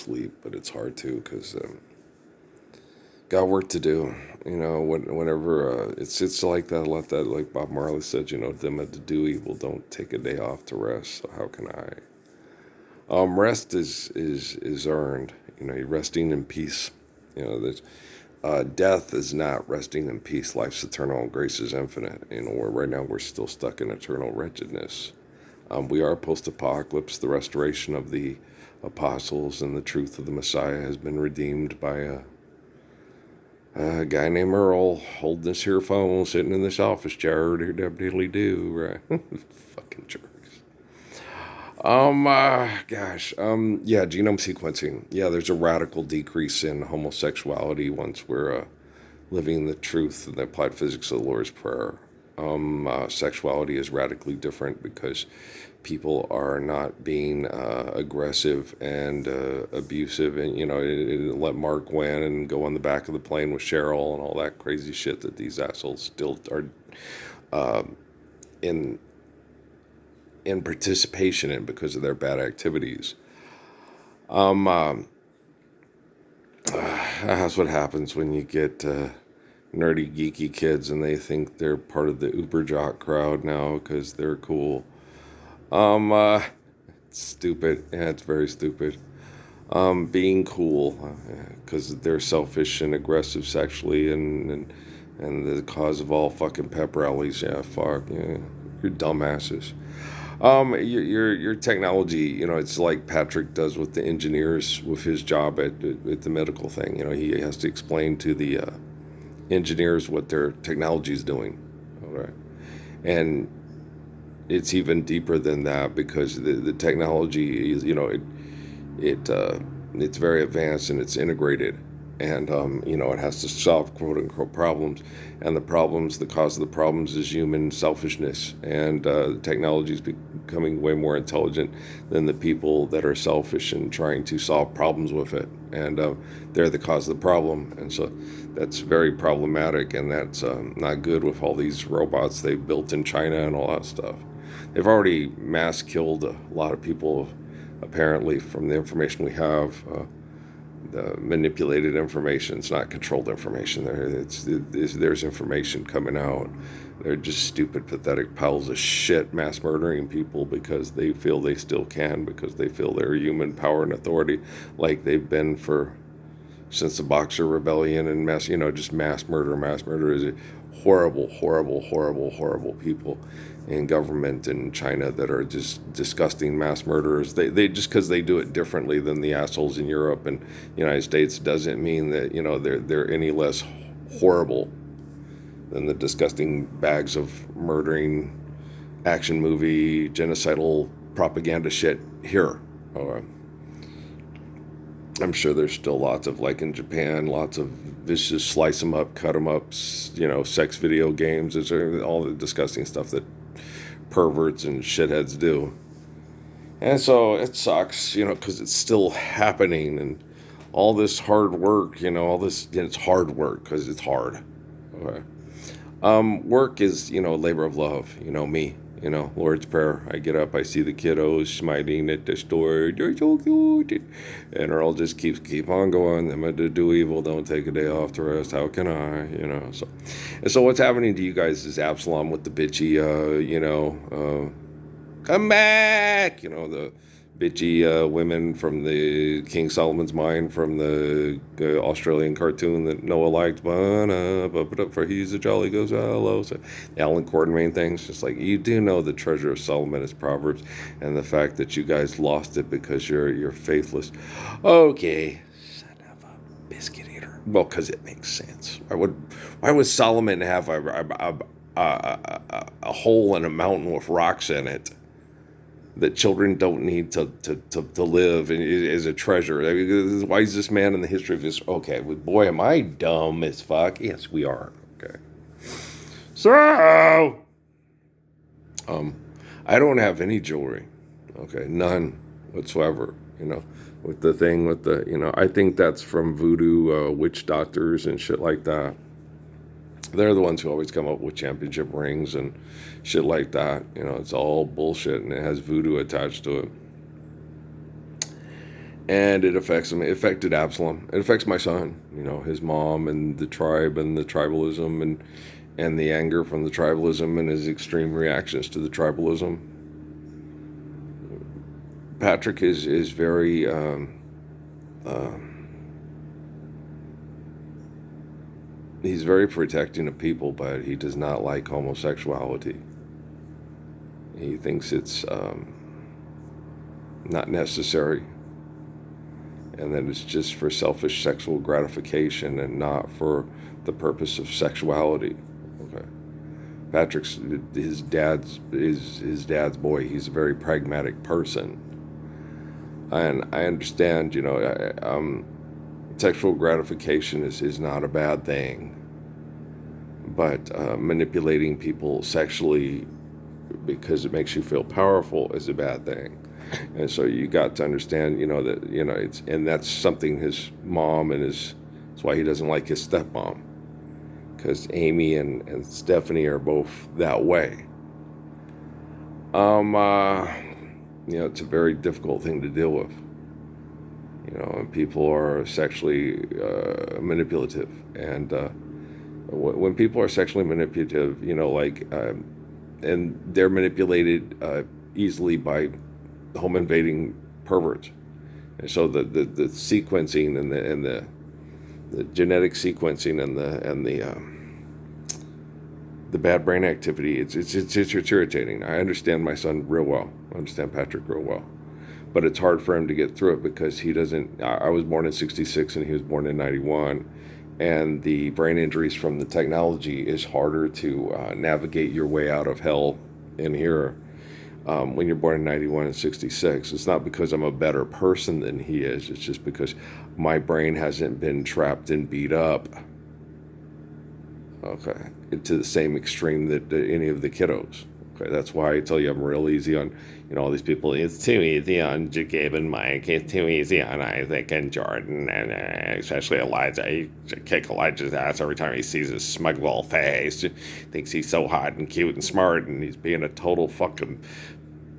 sleep, but it's hard to because got work to do. Whenever it's like that. Let that like Bob Marley said. Them that do evil don't take a day off to rest. So how can I? Rest is earned. You're resting in peace. There's death is not resting in peace. Life's eternal and grace is infinite. Right now we're still stuck in eternal wretchedness. We are post-apocalypse. The restoration of the apostles and the truth of the Messiah has been redeemed by a guy named Earl holding this here phone, sitting in this office chair, diddly-do, right? Fucking jerks. Yeah, genome sequencing. Yeah, there's a radical decrease in homosexuality once we're living the truth and the applied physics of the Lord's Prayer. Sexuality is radically different because people are not being aggressive and abusive, and let Mark win and go on the back of the plane with Cheryl and all that crazy shit that these assholes still are in participation in because of their bad activities. That's what happens when you get nerdy, geeky kids and they think they're part of the uber jock crowd now because they're cool. It's stupid. Yeah, it's very stupid. Being cool because they're selfish and aggressive sexually and the cause of all fucking pep rallies. Yeah, fuck. Yeah, you're dumbasses. Your technology, it's like Patrick does with the engineers with his job at the medical thing. He has to explain to the engineers what their technology is doing. All right, and it's even deeper than that because the technology is, it's very advanced and it's integrated, and it has to solve quote unquote problems, and the cause of the problems is human selfishness, and the technology is becoming way more intelligent than the people that are selfish and trying to solve problems with it, and they're the cause of the problem, and so that's very problematic, and that's not good with all these robots they've built in China and all that stuff. They've already mass killed a lot of people, apparently, from the information we have. The manipulated information. It's not controlled information. There's information coming out. They're just stupid, pathetic piles of shit, mass murdering people because they feel they still can, because they feel they're human power and authority, like they've been since the Boxer Rebellion and just mass murder is horrible, horrible, horrible, horrible people in government in China that are just disgusting mass murderers. They just because they do it differently than the assholes in Europe and the United States doesn't mean that they're any less horrible than the disgusting bags of murdering action movie genocidal propaganda shit here. I'm sure there's still lots of, like in Japan, lots of vicious slice them up, cut them up, sex video games. There's all the disgusting stuff that perverts and shitheads do. And so it sucks, because it's still happening, and all this hard work, all this, it's hard work because it's hard. Okay. Work is, labor of love, me. Lord's Prayer. I get up, I see the kiddos smiling at the store. They're so cute. And Earl just keep on going. Them that do evil don't take a day off to rest. How can I? So what's happening to you guys is Absalom with the bitchy, come back. The bitchy women from the King Solomon's Mine from the Australian cartoon that Noah liked. For he's a jolly goes hello. So the Alan Quartermain things, just like you do know the treasure of Solomon is Proverbs, and the fact that you guys lost it because you're faithless. Okay, son of a biscuit eater. Well, because it makes sense. Why would Solomon have a hole in a mountain with rocks in it that children don't need to live and is a treasure? I mean, why is this man in the history of this? Okay, boy, am I dumb as fuck? Yes, we are. Okay. So, I don't have any jewelry. Okay, none whatsoever. With the thing with the, I think that's from voodoo witch doctors and shit like that. They're the ones who always come up with championship rings and shit like that. It's all bullshit and it has voodoo attached to it. and it affects him. It affected Absalom. It affects my son. His mom and the tribe and the tribalism and the anger from the tribalism and his extreme reactions to the tribalism. Patrick is very he's very protecting of people, but he does not like homosexuality. He thinks it's not necessary, and that it's just for selfish sexual gratification and not for the purpose of sexuality. Okay. Patrick's his dad's boy. He's a very pragmatic person, and I understand. Sexual gratification is not a bad thing, but manipulating people sexually because it makes you feel powerful is a bad thing. And so you got to understand, and that's something his mom that's why he doesn't like his stepmom, because Amy and Stephanie are both that way. It's a very difficult thing to deal with. And people are sexually manipulative, and when people are sexually manipulative, and they're manipulated easily by home invading perverts, and so the sequencing and the genetic sequencing and the bad brain activity, it's irritating. I understand my son real well. I understand Patrick real well. But it's hard for him to get through it because he doesn't. I was born in '66 and he was born in '91, and the brain injuries from the technology is harder to navigate your way out of hell in here when you're born in '91 and '66. It's not because I'm a better person than he is. It's just because my brain hasn't been trapped and beat up, okay, to the same extreme that any of the kiddos. Okay, that's why I tell you I'm real easy on, all these people. It's too easy on Jacob and Mike. It's too easy on Isaac and Jordan, and especially Elijah. I kick Elijah's ass every time he sees his smug little face. Thinks he's so hot and cute and smart, and he's being a total fucking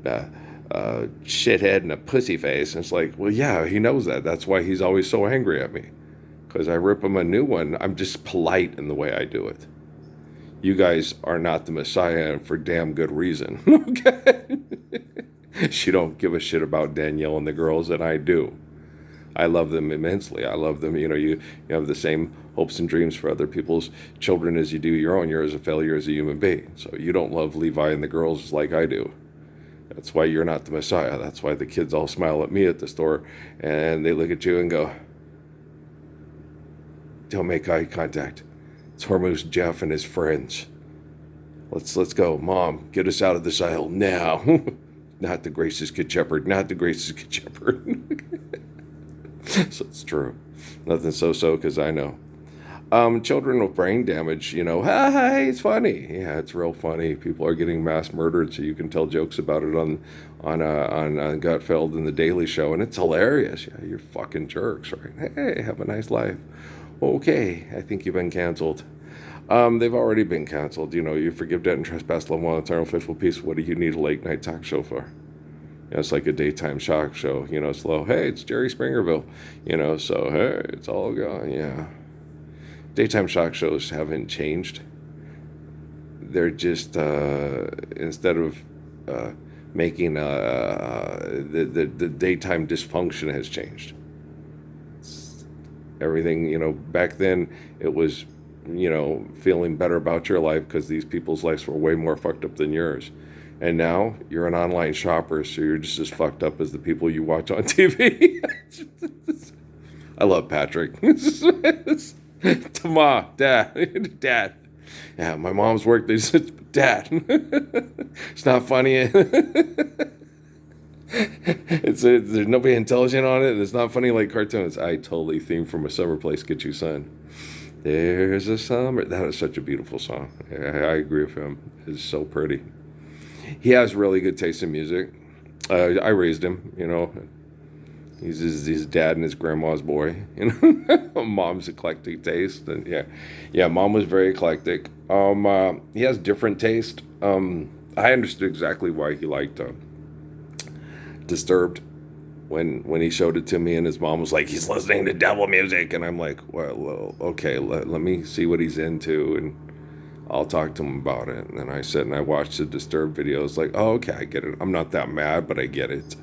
shithead and a pussy face. And it's like, well, yeah, he knows that. That's why he's always so angry at me, because I rip him a new one. I'm just polite in the way I do it. You guys are not the Messiah, and for damn good reason. Okay? You don't give a shit about Danielle and the girls, and I do. I love them immensely. I love them. You have the same hopes and dreams for other people's children as you do your own. You're as a failure as a human being. So you don't love Levi and the girls like I do. That's why you're not the Messiah. That's why the kids all smile at me at the store, and they look at you and go, don't make eye contact. It's Hormuz Jeff and his friends. Let's go. Mom, get us out of this aisle now. Not the gracious Good Shepherd. Not the gracious Good Shepherd. So it's true. Nothing so because I know. Children with brain damage, hey, it's funny. Yeah, it's real funny. People are getting mass murdered, so you can tell jokes about it on Gutfeld and The Daily Show, and it's hilarious. Yeah, you're fucking jerks, right? Hey, have a nice life. Okay, I think you've been canceled. They've already been canceled. You forgive debt and trespass, love one eternal faithful peace. What do you need a late night talk show for? It's like a daytime shock show. It's low. Hey, it's Jerry Springerville. So hey, it's all gone. Yeah. Daytime shock shows haven't changed. They're just instead of making the daytime dysfunction has changed. Everything, back then it was, feeling better about your life because these people's lives were way more fucked up than yours. And now you're an online shopper, so you're just as fucked up as the people you watch on TV. I love Patrick. Ma, Dad. Yeah, my mom's work. They said, Dad. It's not funny. There's nobody intelligent on it. It's not funny like cartoons. I totally themed from A Summer Place, Get You Son. There's a summer. That is such a beautiful song. I agree with him. It's so pretty. He has really good taste in music. I raised him, He's his dad and his grandma's boy. Mom's eclectic taste. And yeah, Mom was very eclectic. He has different taste. I understood exactly why he liked Disturbed. when he showed it to me, and his mom was like, he's listening to devil music, and I'm like, well, okay, let me see what he's into, and I'll talk to him about it. And then I said, and I watched the Disturbed videos, like, oh, okay, I get it. I'm not that mad, but I get it.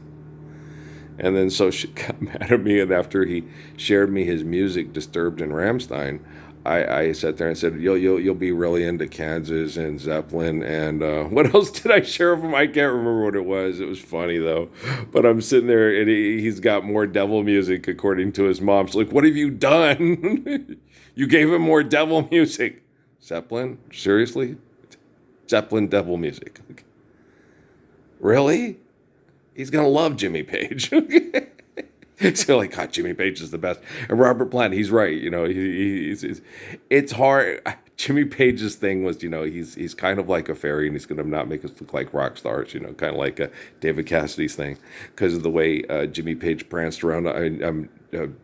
And then so she got mad at me, and after he shared me his music, Disturbed and Rammstein, I sat there and said, you'll be really into Kansas and Zeppelin, and what else did I share with him? I can't remember what it was. It was funny though. But I'm sitting there, and he's got more devil music according to his mom. She's like, what have you done? You gave him more devil music. Zeppelin? Seriously? Zeppelin devil music. Really? He's gonna love Jimmy Page. So like, God, Jimmy Page is the best. And Robert Plant, he's right. You know, it's hard. Jimmy Page's thing was, you know, he's kind of like a fairy, and he's gonna not make us look like rock stars. You know, kind of like David Cassidy's thing, because of the way Jimmy Page pranced around.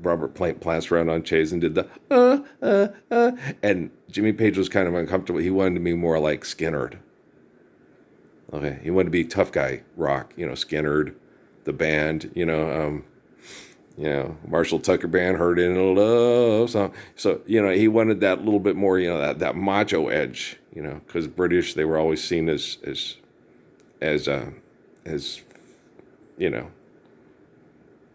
Robert Plant pranced around on Chase and did the and Jimmy Page was kind of uncomfortable. He wanted to be more like Skynyrd. Okay, he wanted to be tough guy rock. You know, Skynyrd, the band. Marshall Tucker Band, Hurt in Love song. So, you know, he wanted that little bit more, you know, that macho edge, you know, because British, they were always seen as you know,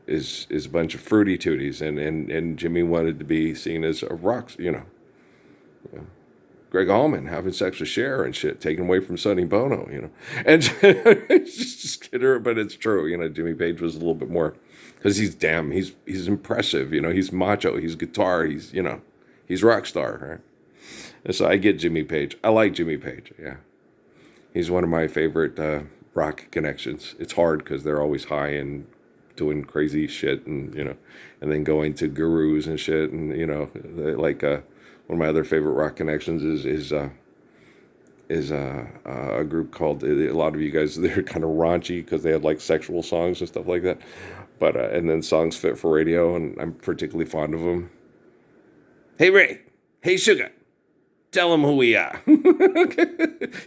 is a bunch of fruity tooties, and Jimmy wanted to be seen as a rock, you know. Greg Allman having sex with Cher and shit, taken away from Sonny Bono, you know. And it's just kidding, but it's true, you know. Jimmy Page was a little bit more, because he's impressive, you know. He's macho, he's guitar, he's rock star, right? And so I get Jimmy Page. I like Jimmy Page, yeah. He's one of my favorite rock connections. It's hard because they're always high and doing crazy shit, and you know, and then going to gurus and shit, and you know, like one of my other favorite rock connections is a group called, a lot of you guys, they're kind of raunchy because they had like sexual songs and stuff like that, but and then songs fit for radio, and I'm particularly fond of them. Hey Ray, hey Sugar, tell them who we are.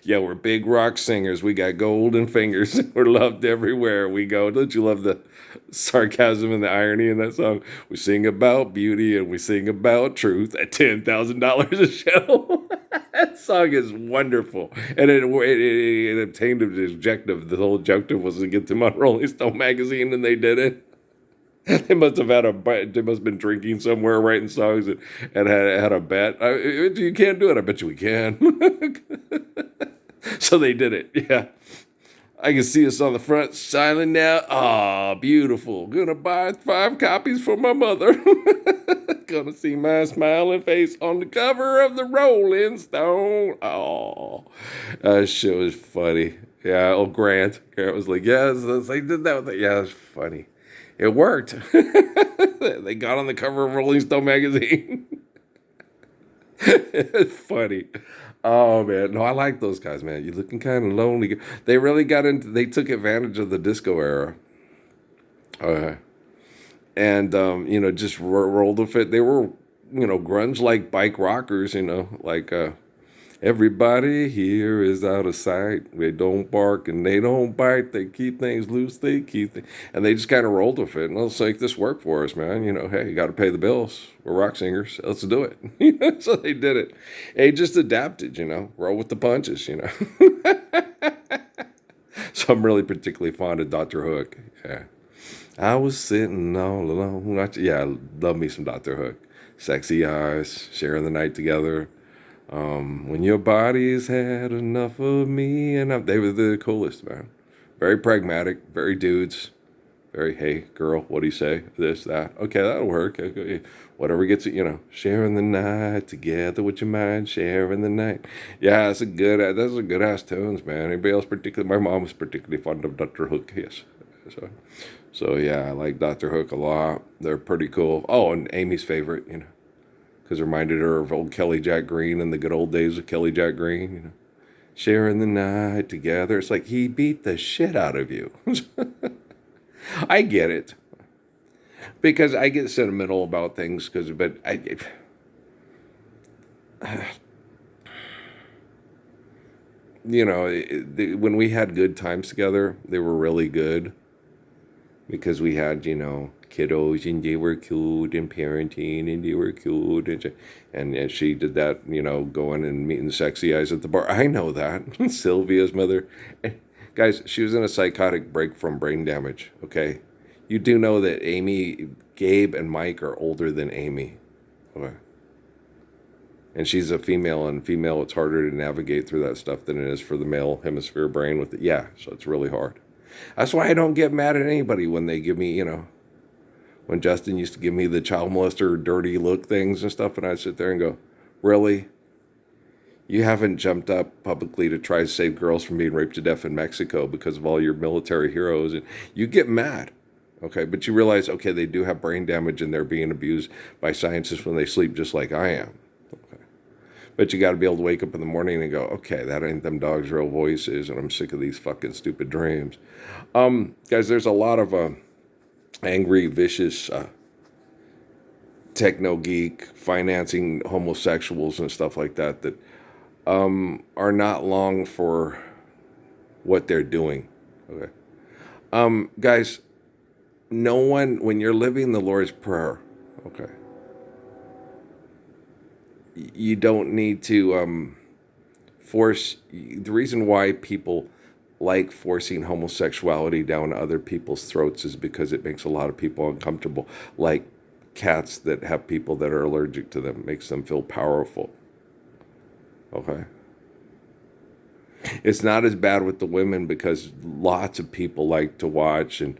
Yeah, we're big rock singers. We got golden fingers. We're loved everywhere we go. Don't you love the sarcasm and the irony in that song? We sing about beauty and we sing about truth at $10,000 a show. That song is wonderful. And it obtained an objective. The whole objective was to get them on Rolling Stone magazine, and they did it. They must have they must have been drinking somewhere, writing songs, and had a bet. You can't do it. I bet you we can. So they did it. Yeah. I can see us on the front, silent now. Ah, beautiful. Gonna buy 5 copies for my mother. Gonna see my smiling face on the cover of the Rolling Stone. Oh, that shit was funny. Yeah, old Grant was like, yes, they did that with it. Yeah, it's funny. It worked. They got on the cover of Rolling Stone magazine. It's funny. Oh man, no, I like those guys, man. You're looking kind of lonely. They really they took advantage of the disco era. And you know, just rolled with it. They were, you know, grunge like bike rockers, you know, like everybody here is out of sight. They don't bark and they don't bite. They keep things loose. And they just kind of rolled with it. And let's make this work for us, man. You know, hey, you got to pay the bills. We're rock singers. Let's do it. So they did it. They just adapted, you know, roll with the punches, you know. So I'm really particularly fond of Dr. Hook. Yeah. I was sitting all alone. Yeah, I love me some Dr. Hook. Sexy eyes, sharing the night together. When your body's had enough of me, and they were the coolest, man. Very pragmatic, very dudes, very, hey, girl, what do you say? This, that. Okay, that'll work. Okay. Whatever gets it, you know, sharing the night together with your mind, sharing the night. Yeah, those are good ass tunes, man. Anybody else particularly? My mom was particularly fond of Dr. Hook, yes. So yeah, I like Dr. Hook a lot. They're pretty cool. Oh, and Amy's favorite, you know, because it reminded her of old Kelly Jack Green and the good old days of Kelly Jack Green, you know. Sharing the night together. It's like he beat the shit out of you. I get it. Because I get sentimental about things, but you know, when we had good times together, they were really good. because we had, kiddos and they were cute and parenting and they were cute. And she did that, going and meeting sexy eyes at the bar. I know that. Sylvia's mother. Guys, she was in a psychotic break from brain damage, okay? You do know that Gabe and Mike are older than Amy. Okay. And she's a female, and female, it's harder to navigate through that stuff than it is for the male hemisphere brain with it. Yeah, so it's really hard. That's why I don't get mad at anybody when they give me, when Justin used to give me the child molester dirty look things and stuff, and I'd sit there and go, really? You haven't jumped up publicly to try to save girls from being raped to death in Mexico because of all your military heroes, and you get mad. Okay, but you realize, okay, they do have brain damage and they're being abused by scientists when they sleep just like I am. Okay. But you got to be able to wake up in the morning and go, okay, that ain't them dogs' real voices, and I'm sick of these fucking stupid dreams. Guys, there's a lot of angry, vicious techno geek financing homosexuals and stuff like that are not long for what they're doing. Okay, guys, no one, when you're living the Lord's Prayer, okay, you don't need to force. The reason why people like forcing homosexuality down other people's throats is because it makes a lot of people uncomfortable. Like cats that have people that are allergic to them, makes them feel powerful. Okay. It's not as bad with the women because lots of people like to watch and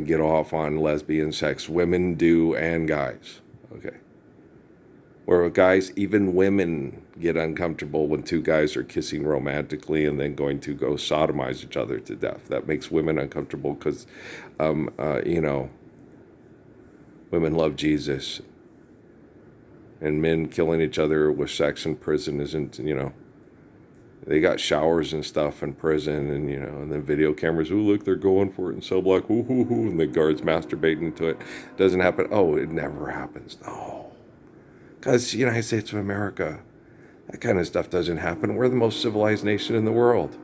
get off on lesbian sex. Women do, and guys. Okay. Where guys, even women get uncomfortable when two guys are kissing romantically and then going to go sodomize each other to death. That makes women uncomfortable because, women love Jesus. And men killing each other with sex in prison isn't, they got showers and stuff in prison, and and then video cameras. Oh, look, they're going for it in cell block. Ooh, ooh, ooh, and the guards masturbating to it. Doesn't happen. Oh, it never happens. No, because United States of America, that kind of stuff doesn't happen. We're the most civilized nation in the world.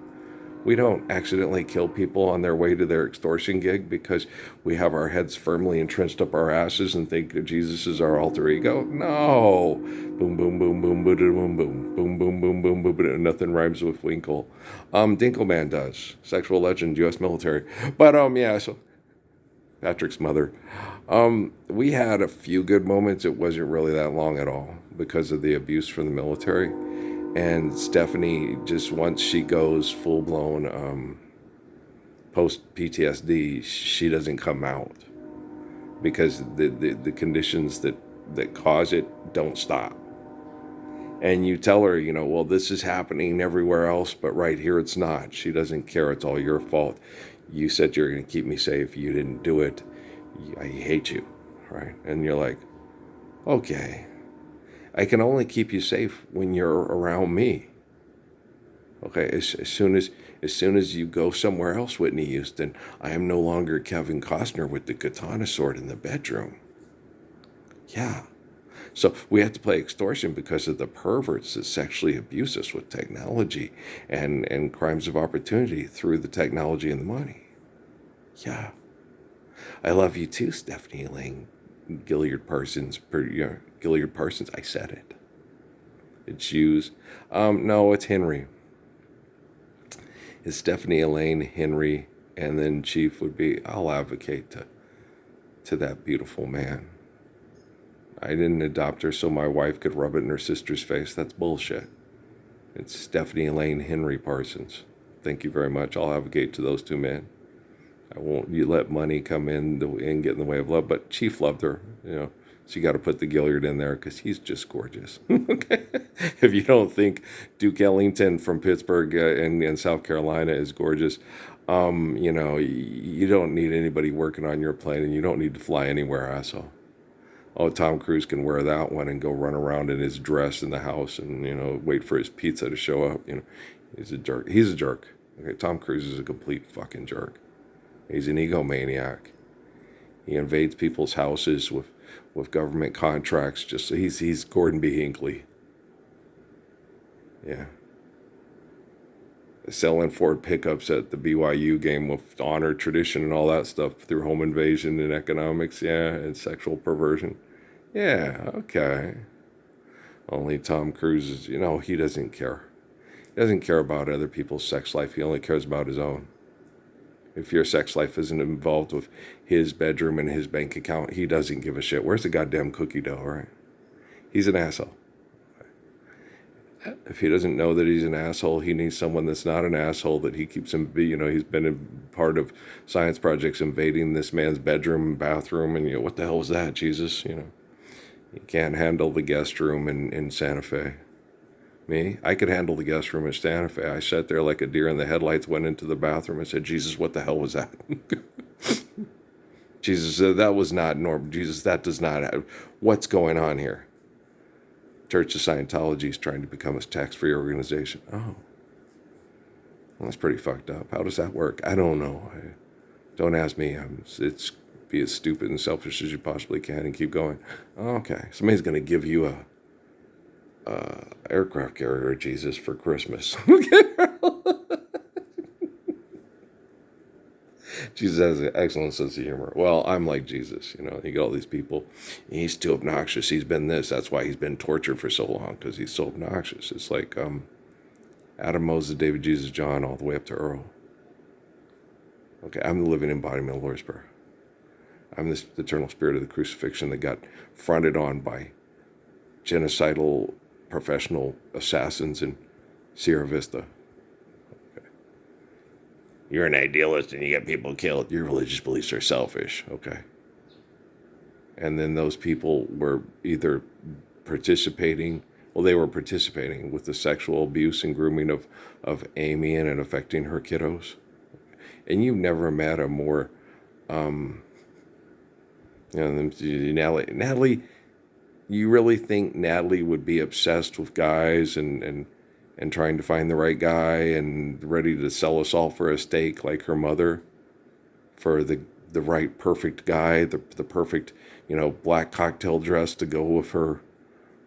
We don't accidentally kill people on their way to their extortion gig because we have our heads firmly entrenched up our asses and think that Jesus is our alter ego. No. Boom, boom, boom, boom, boom, boom, boom, boom, boom, boom, boom, boom, boom. Nothing rhymes with Winkle. Dinkelman does. Sexual legend, U.S. military. But, yeah, so Patrick's mother. We had a few good moments. It wasn't really that long at all because of the abuse from the military. And Stephanie, just once she goes full-blown post-PTSD, she doesn't come out because the conditions that cause it don't stop. And you tell her, well, this is happening everywhere else, but right here it's not. She doesn't care. It's all your fault. You said you're going to keep me safe. You didn't do it. I hate you, right? And you're like, okay. I can only keep you safe when you're around me. Okay, as soon as you go somewhere else, Whitney Houston, I am no longer Kevin Costner with the katana sword in the bedroom. Yeah. So we have to play extortion because of the perverts that sexually abuse us with technology and crimes of opportunity through the technology and the money. Yeah. I love you too, Stephanie Elaine Gilliard Parsons. Gilliard Parsons, I said it. It's Hughes. No, it's Henry. It's Stephanie Elaine Henry, and then Chief would be, I'll advocate to that beautiful man. I didn't adopt her so my wife could rub it in her sister's face. That's bullshit. It's Stephanie Elaine Henry Parsons. Thank you very much. I'll advocate to those two men. I won't let money come in and get in the way of love, but Chief loved her, So you got to put the Gilliard in there because he's just gorgeous. Okay? If you don't think Duke Ellington from Pittsburgh in South Carolina is gorgeous, you don't need anybody working on your plane, and you don't need to fly anywhere, asshole. Oh, Tom Cruise can wear that one and go run around in his dress in the house and, wait for his pizza to show up. He's a jerk. He's a jerk. Okay, Tom Cruise is a complete fucking jerk. He's an egomaniac. He invades people's houses with government contracts. He's Gordon B. Hinckley. Yeah. selling Ford pickups at the BYU game with honor, tradition, and all that stuff through home invasion and economics, yeah, and sexual perversion. Yeah, okay. Only Tom Cruise is, he doesn't care. He doesn't care about other people's sex life. He only cares about his own. If your sex life isn't involved with his bedroom and his bank account, he doesn't give a shit. Where's the goddamn cookie dough, right? He's an asshole. If he doesn't know that he's an asshole, he needs someone that's not an asshole, that he keeps him, he's been a part of science projects invading this man's bedroom and bathroom, and, what the hell was that, Jesus? You can't handle the guest room in Santa Fe. Me, I could handle the guest room in Santa Fe. I sat there like a deer in the headlights, went into the bathroom and said, Jesus, what the hell was that? Jesus said, that was not normal. Jesus, that does not have, what's going on here? Church of Scientology is trying to become a tax-free organization. Oh, well, that's pretty fucked up. How does that work? I don't know. Don't ask me. It's be as stupid and selfish as you possibly can and keep going. Okay, somebody's going to give you a aircraft carrier, Jesus, for Christmas. Jesus has an excellent sense of humor. Well, I'm like Jesus, you get all these people. He's too obnoxious. He's been this. That's why he's been tortured for so long, because he's so obnoxious. It's like Adam, Moses, David, Jesus, John, all the way up to Earl. Okay, I'm the living embodiment of Lord's Prayer. I'm this eternal spirit of the crucifixion that got fronted on by genocidal professional assassins in Sierra Vista. Okay. You're an idealist and you get people killed. Your religious beliefs are selfish. Okay. And then those people were either participating with the sexual abuse and grooming of Amy and affecting her kiddos. And you've never met a more, Natalie, you really think Natalie would be obsessed with guys and trying to find the right guy and ready to sell us all for a steak like her mother for the right perfect guy, the perfect, black cocktail dress to go with her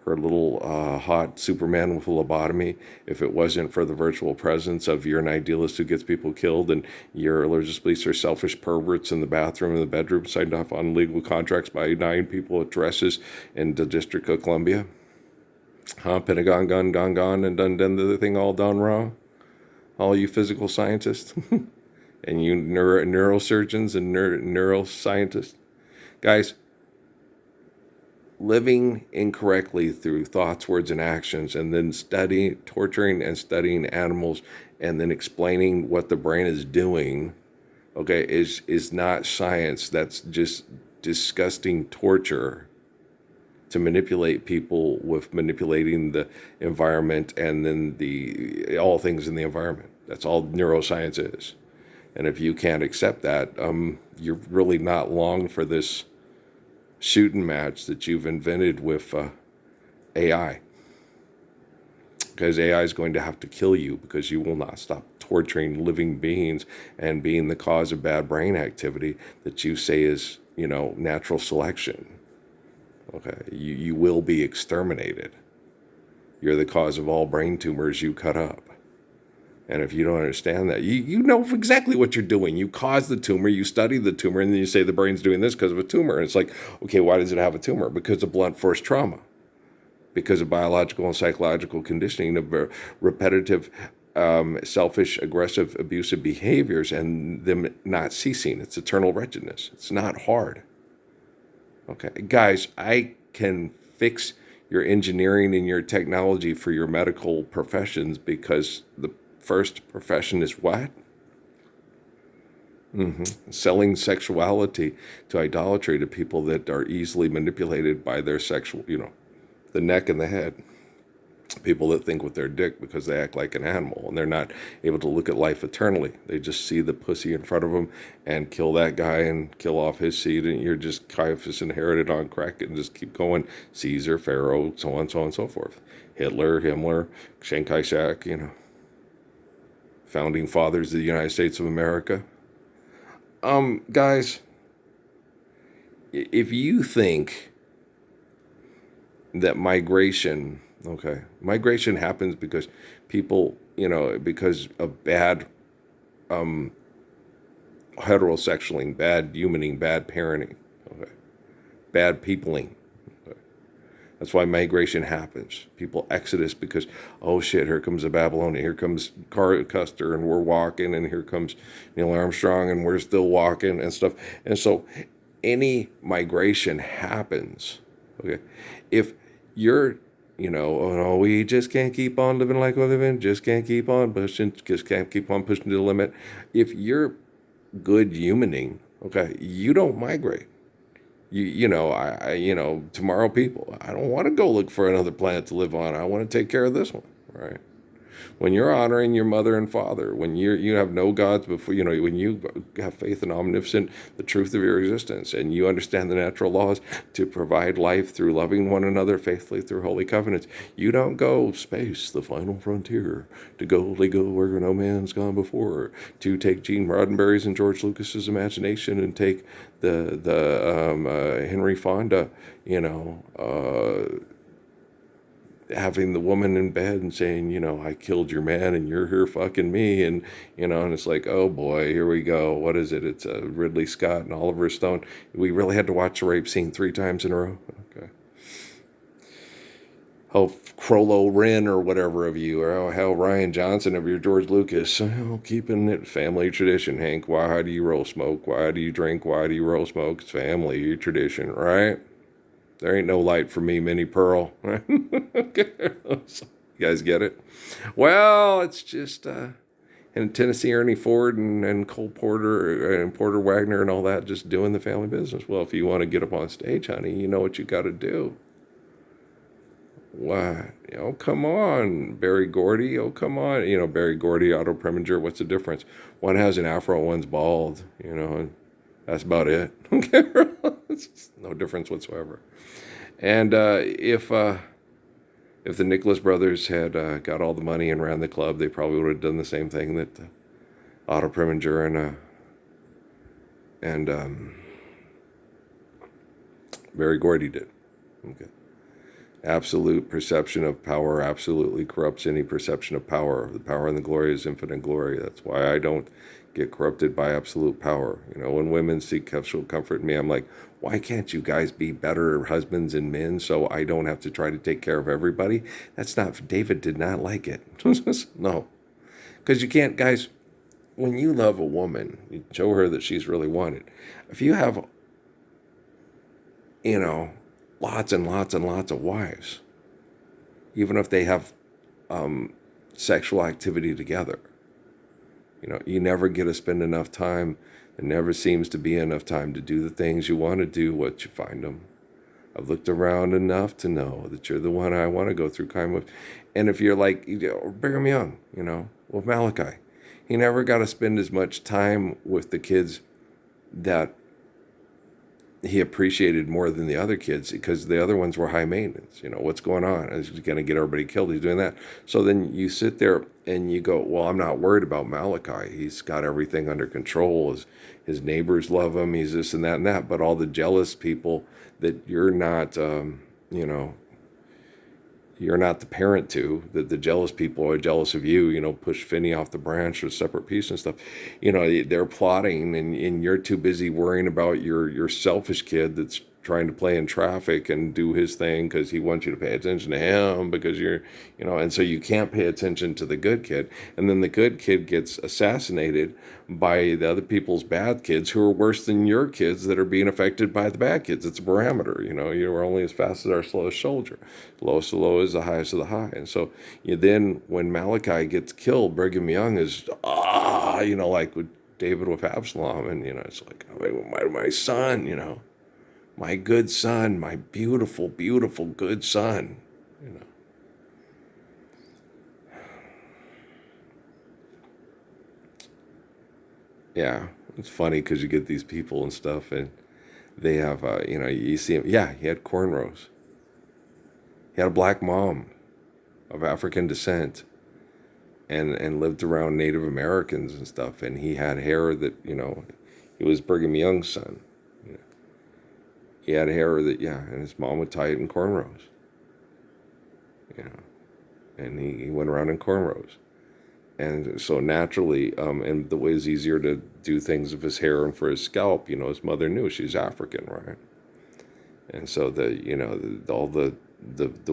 little hot Superman with a lobotomy, if it wasn't for the virtual presence of you're an idealist who gets people killed and your religious beliefs are selfish perverts in the bathroom and the bedroom signed off on legal contracts by 9 people with dresses in the District of Columbia. Pentagon gone and done the thing all done wrong. All you physical scientists and you neurosurgeons and neuroscientists. Guys, living incorrectly through thoughts, words, and actions, and then torturing and studying animals, and then explaining what the brain is doing, okay, is not science. That's just disgusting torture to manipulate people with manipulating the environment and then all things in the environment. That's all neuroscience is. And if you can't accept that, you're really not long for this shooting match that you've invented with AI. Because AI is going to have to kill you because you will not stop torturing living beings and being the cause of bad brain activity that you say is, natural selection. Okay, you will be exterminated. You're the cause of all brain tumors you cut up. And if you don't understand that, you know exactly what you're doing. You cause the tumor, you study the tumor, and then you say the brain's doing this because of a tumor. And it's like, okay, why does it have a tumor? Because of blunt force trauma. Because of biological and psychological conditioning of repetitive, selfish, aggressive, abusive behaviors and them not ceasing. It's eternal wretchedness. It's not hard. Okay, guys, I can fix your engineering and your technology for your medical professions because the first profession is what? Selling sexuality to idolatry to people that are easily manipulated by their sexual, the neck and the head. People that think with their dick because they act like an animal and they're not able to look at life eternally. They just see the pussy in front of them and kill that guy and kill off his seed, and you're just Caiaphas inherited on crack and just keep going. Caesar, Pharaoh, so on and so forth. Hitler, Himmler, Chiang Kai-shek, founding fathers of the United States of America. Guys, if you think that migration Okay. Migration happens because people, because of bad heterosexualing, bad humaning, bad parenting, okay, bad peopling. Okay. That's why migration happens. People exodus because, oh shit, here comes a Babylonian, here comes Custer, and we're walking, and here comes Neil Armstrong, and we're still walking and stuff. And so any migration happens, okay, if you're, oh, no, we just can't keep on living like we're living, just can't keep on pushing, just can't keep on pushing to the limit. If you're good humaning, okay, you don't migrate. Tomorrow people, I don't want to go look for another planet to live on. I want to take care of this one, right? When you're honoring your mother and father, when you have no gods before, when you have faith in omnipotent, the truth of your existence, and you understand the natural laws to provide life through loving one another faithfully through holy covenants, you don't go space, the final frontier, to go where no man's gone before, to take Gene Roddenberry's and George Lucas's imagination and take the Henry Fonda, having the woman in bed and saying, I killed your man and you're here fucking me. And it's like, oh boy, here we go. What is it? It's Ridley Scott and Oliver Stone. We really had to watch a rape scene 3 times in a row. Okay. Oh, Crollo Wren or whatever of you, or hell, Ryan Johnson of your George Lucas. Keeping it family tradition, Hank. Why do you roll smoke? Why do you drink? Why do you roll smoke? It's family tradition, right? There ain't no light for me, Minnie Pearl. You guys get it? Well, it's just in Tennessee, Ernie Ford and Cole Porter and Porter Wagner and all that, just doing the family business. Well, if you want to get up on stage, honey, you know what you got to do. Why? Come on, Barry Gordy. Oh, come on. Barry Gordy, Otto Preminger. What's the difference? One has an afro, one's bald. And that's about it. No difference whatsoever. And if the Nicholas brothers had got all the money and ran the club, they probably would have done the same thing that Otto Preminger and Barry Gordy did. Okay. Absolute perception of power absolutely corrupts any perception of power. The power and the glory is infinite glory. That's why I don't get corrupted by absolute power. When women seek sexual comfort in me, I'm like, why can't you guys be better husbands and men so I don't have to try to take care of everybody? That's not, David did not like it. No. Because you can't, guys, when you love a woman, you show her that she's really wanted. If you have, lots and lots and lots of wives, even if they have sexual activity together, you never get to spend enough time. There never seems to be enough time to do the things you want to do, what you find them. I've looked around enough to know that you're the one I want to go through time with. And if you're like Brigham Young, with Malachi, he never got to spend as much time with the kids that he appreciated more than the other kids because the other ones were high maintenance. What's going on? He's going to get everybody killed. He's doing that. So then you sit there and you go, well, I'm not worried about Malachi. He's got everything under control. His neighbors love him. He's this and that and that. But all the jealous people that you're not, you're not the parent to, that the jealous people are jealous of you, push Finney off the branch or a separate piece and stuff. They're plotting and you're too busy worrying about your selfish kid that's trying to play in traffic and do his thing because he wants you to pay attention to him because and so you can't pay attention to the good kid. And then the good kid gets assassinated by the other people's bad kids who are worse than your kids that are being affected by the bad kids. It's a parameter, you're only as fast as our slowest soldier. Lowest of the low is the highest of the high. And so then when Malachi gets killed, Brigham Young is, like with David with Absalom. And, it's like, my son, my good son, my beautiful, beautiful good son, Yeah, it's funny because you get these people and stuff, and they have, you see him. Yeah, he had cornrows. He had a black mom of African descent, and lived around Native Americans and stuff. And he had hair that, he was Brigham Young's son. He had hair that, and his mom would tie it in cornrows. you know, and he went around in cornrows. And so naturally, and the way it's easier to do things with his hair and for his scalp, his mother knew she's African, right? And so all the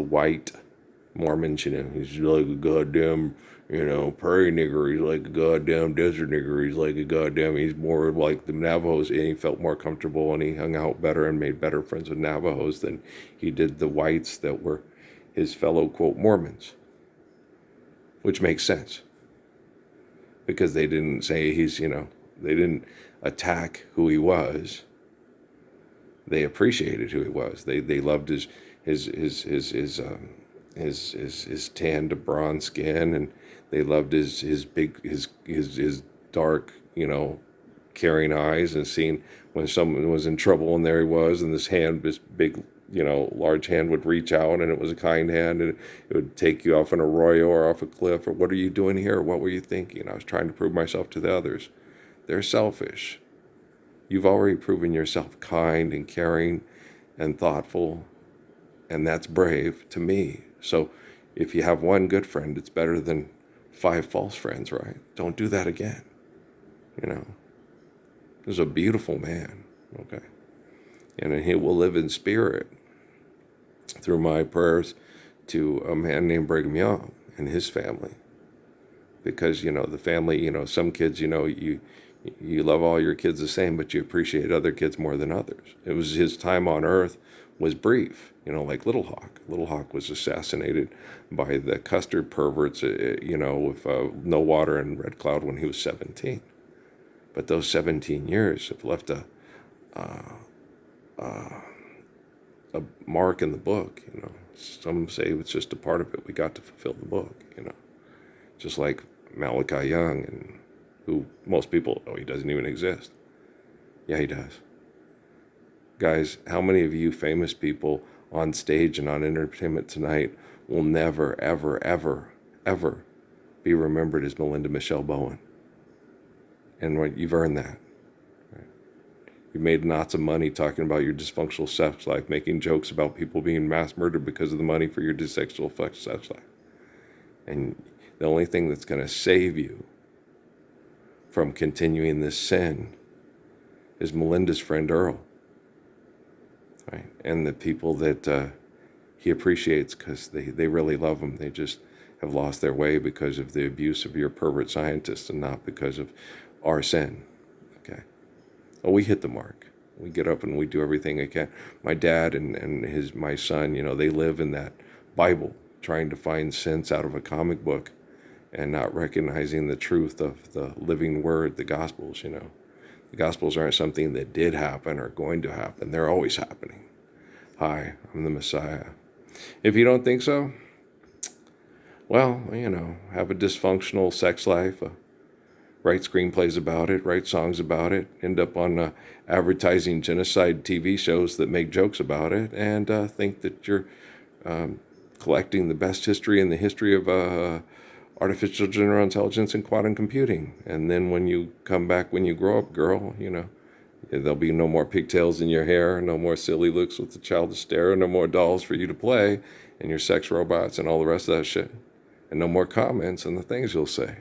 white Mormons, he's like a goddamn, prairie nigger. He's like a goddamn desert nigger. He's more like the Navajos, and he felt more comfortable, and he hung out better and made better friends with Navajos than he did the whites that were his fellow, quote, Mormons, which makes sense because they didn't say they didn't attack who he was. They appreciated who he was. They loved his tan to bronze skin, and they loved his dark, caring eyes, and seeing when someone was in trouble, and there he was, and this big, large hand would reach out, and it was a kind hand, and it would take you off an arroyo or off a cliff, or what are you doing here? What were you thinking? I was trying to prove myself to the others. They're selfish. You've already proven yourself kind and caring and thoughtful, and that's brave to me. So if you have one good friend, it's better than 5 false friends, right? Don't do that again. He's a beautiful man, okay? And he will live in spirit through my prayers to a man named Brigham Young and his family. Because, the family, some kids, you love all your kids the same, but you appreciate other kids more than others. It was his time on earth was brief, like Little Hawk. Little Hawk was assassinated by the custard perverts, with no water and Red Cloud when he was 17. But those 17 years have left a mark in the book. Some say it's just a part of it. We got to fulfill the book. Just like Malachi Young, and who most people he doesn't even exist. Yeah, he does. Guys, how many of you famous people on stage and on Entertainment Tonight will never, ever, ever, ever be remembered as Melinda Michelle Bowen? And you've earned that. Right? You made lots of money talking about your dysfunctional sex life, making jokes about people being mass murdered because of the money for your dysfunctional sex life. And the only thing that's going to save you from continuing this sin is Melinda's friend Earl. Right? And the people that he appreciates, because they really love him. They just have lost their way because of the abuse of your pervert scientists, and not because of our sin. Okay. Oh, we hit the mark. We get up and we do everything we can. My dad and my son, they live in that Bible, trying to find sense out of a comic book and not recognizing the truth of the living word, the Gospels. The Gospels aren't something that did happen or going to happen. They're always happening. Hi, I'm the Messiah. If you don't think so, well, have a dysfunctional sex life, write screenplays about it, write songs about it, end up on advertising genocide TV shows that make jokes about it, and think that you're collecting the best history in the history of artificial general intelligence and quantum computing. And then when you come back, when you grow up, girl, there'll be no more pigtails in your hair, no more silly looks with the childish stare, no more dolls for you to play, and your sex robots and all the rest of that shit. And no more comments on the things you'll say.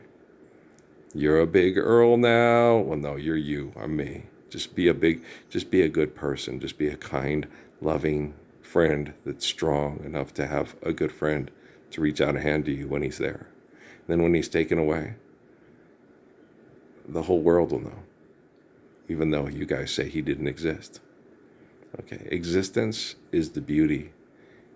You're a big Earl now. Well, no, you're you. I'm me. Just be a good person. Just be a kind, loving friend that's strong enough to have a good friend to reach out a hand to you when he's there. Then when he's taken away, the whole world will know, even though you guys say he didn't exist. Okay, existence is the beauty.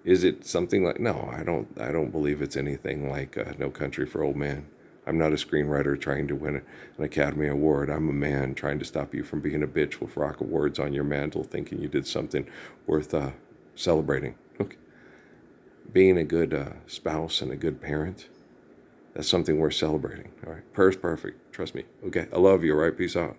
Is it something like, no, I don't believe it's anything like No Country for Old Men. I'm not a screenwriter trying to win an Academy Award. I'm a man trying to stop you from being a bitch with rock awards on your mantle, thinking you did something worth celebrating. Okay. Being a good spouse and a good parent, that's something worth celebrating. All right. Prayer's perfect. Trust me. Okay. I love you. All right. Peace out.